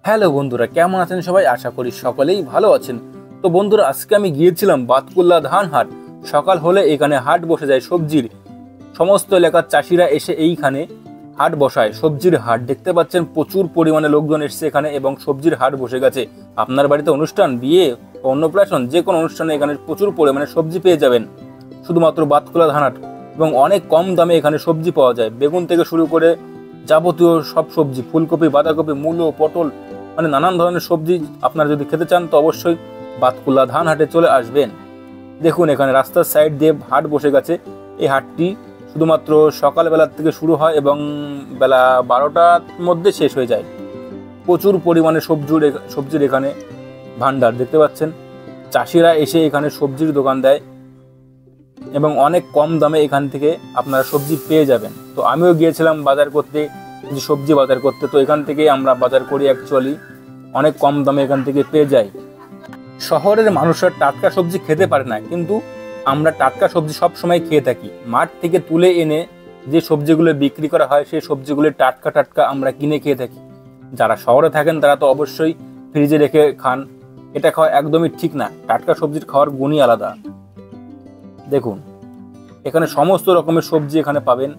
Hello বন্ধুরা, কেমন আছেন সবাই? আশা করি সকলেই ভালো আছেন। তো বন্ধুরা, আজকে আমি গিয়েছিলাম বাতকুল্লা ধান হাট। সকাল হলে এখানে হাট বসে যায় সবজির। সমস্ত এলাকার চাষিরা এসে এইখানে হাট বসায়, সবজির হাট। দেখতে পাচ্ছেন প্রচুর পরিমাণে লোকজন এসছে এখানে এবং সবজির হাট বসে গেছে। আপনার বাড়িতে অনুষ্ঠান, বিয়ে, অন্নপ্রাশন, যে কোনো অনুষ্ঠানে এখানে প্রচুর পরিমাণে সবজি পেয়ে যাবেন শুধুমাত্র বাতকুল্লা ধান হাট। এবং অনেক কম দামে এখানে সবজি পাওয়া যায়, বেগুন থেকে শুরু করে যাবতীয় সব সবজি, ফুলকপি, বাঁধাকপি, মূলো, পটল, মানে নানান ধরনের সবজি আপনারা যদি খেতে চান তো অবশ্যই বাতকুল্লা ধান হাটে চলে আসবেন। দেখুন এখানে রাস্তার সাইড দিয়ে হাট বসে গেছে। এই হাটটি শুধুমাত্র সকালবেলার থেকে শুরু হয় এবং বেলা 12টার মধ্যে শেষ হয়ে যায়। প্রচুর পরিমাণে সবজির এখানে ভান্ডার দেখতে পাচ্ছেন। চাষিরা এসে এখানে সবজির দোকান দেয় এবং অনেক কম দামে এখান থেকে আপনারা সবজি পেয়ে যাবেন। তো আমিও গিয়েছিলাম বাজার করতে, সবজি বাজার করতে। তো এখান থেকে আমরা বাজার করি, অ্যাকচুয়ালি অনেক কম দামে এখান থেকে পেয়ে যাই। শহরের মানুষরা টাটকা সবজি খেতে পারে না, কিন্তু আমরা টাটকা সবজি সব সময় খেয়ে থাকি। মাঠ থেকে তুলে এনে যে সবজিগুলো বিক্রি করা হয় সেই সবজিগুলো টাটকা টাটকা আমরা কিনে খেয়ে থাকি। যারা শহরে থাকেন তারা তো অবশ্যই ফ্রিজে রেখে খান, এটা খাওয়া একদমই ঠিক না। টাটকা সবজির খাওয়ার গুণই আলাদা। দেখুন এখানে সমস্ত রকমের সবজি এখানে পাবেন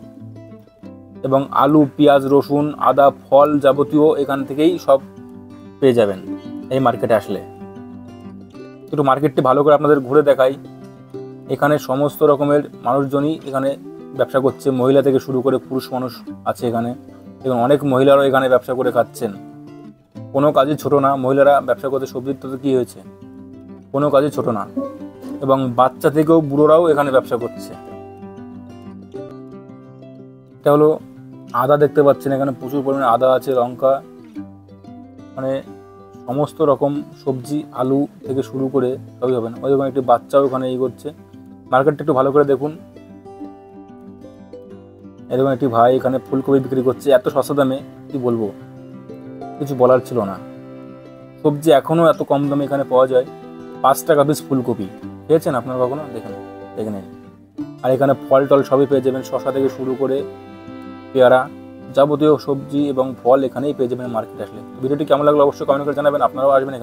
এবং আলু, পেঁয়াজ, রসুন, আদা, ফল যাবতীয় এখান থেকেই সব পেয়ে যাবেন এই মার্কেটে আসলে। একটু মার্কেটটি ভালো করে আপনাদের ঘুরে দেখাই। এখানে সমস্ত রকমের মানুষজনই এখানে ব্যবসা করছে, মহিলা থেকে শুরু করে পুরুষ মানুষ আছে এখানে এবং অনেক মহিলারাও এখানে ব্যবসা করে খাচ্ছেন। কোনো কাজই ছোট না, মহিলারা ব্যবসা করতে। সবজির তো কী হয়েছে, কোনো কাজই ছোট না। এবং বাচ্চা থেকেও বুড়োরাও এখানে ব্যবসা করছে। এটা হলো আদা, দেখতে পাচ্ছেন এখানে প্রচুর পরিমাণে আদা আছে, লঙ্কা, মানে সমস্ত রকম সবজি, আলু থেকে শুরু করে সবই হবে না। ওই দোকানে একটি বাচ্চাও ওখানে এই করছে। মার্কেটটা একটু ভালো করে দেখুন। এরকম একটি ভাই এখানে ফুলকপি বিক্রি করছে এত সস্তা দামে, কি বলবো, কিছু বলার ছিল না। সবজি এখনও এত কম দামে এখানে পাওয়া যায়। 5 টাকা পিস ফুলকপি খেয়েছেন আপনারা কখনো? দেখেন এখানে। আর এখানে ফল টল সবই পেয়ে যাবেন, শসা থেকে শুরু করে পেয়ারা, যাবতীয় সবজি এবং ফল এখানেই পেয়ে যাবেন মার্কেট আসলে। ভিডিওটি কেমন লাগলো অবশ্যই কমেন্ট করে জানাবেন। আপনারাও আসবেন।